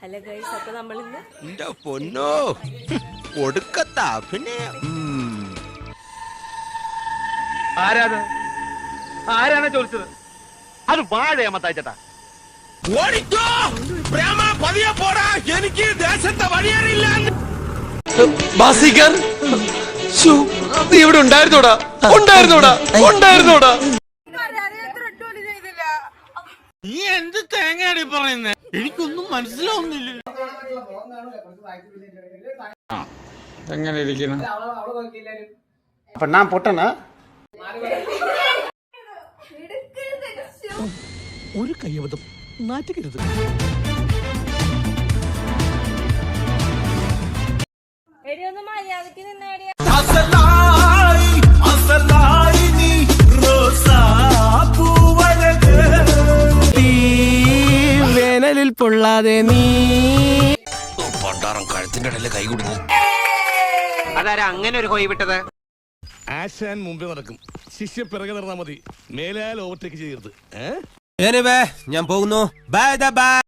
Hello guys, അപ്പൊ നമ്മളിന്ന് എന്റെ പൊന്നോ ഒടുക്കത്ത പിന്നെ ആരാണ് ചോദിച്ചത്? അത് വാഴയമ്മത്തായിച്ചേട്ടാ. ഓടിക്കോ പ്രേമ, പതിയെ പോടാ, എനിക്ക് ദേശത്തെ വഴിയറിയില്ല. നീ ഇവിടെ ഉണ്ടായിരുന്നോടാ? നീ എന്ത് തേങ്ങയാടി പറയുന്നേ? എനിക്കൊന്നും മനസ്സിലാവുന്നില്ല. എങ്ങനെ ഇരിക്കണം? അപ്പൊ ഞാൻ പൊട്ടനാ? ഒരു കയ്യബദ്ധം നാറ്റുകരുത്. എടിയൊന്ന് മര്യാദക്ക് നിന്നാടിയ വേനലിൽ പൊള്ളാതെ നീ പണ്ടാറം കഴുത്തിന്റെ ഇടയിലെ കൈ കുടുങ്ങി. അതാരാ അങ്ങനെ ഒരു കൊയ് വിട്ടത്? ആശാൻ മുമ്പേ നടക്കും, ശിഷ്യ പിറകെ നടന്നാ മതി. മേലാൽ ഓവർടേക്ക് ചെയ്യരുത്. ഞാൻ പോകുന്നു. ബൈ.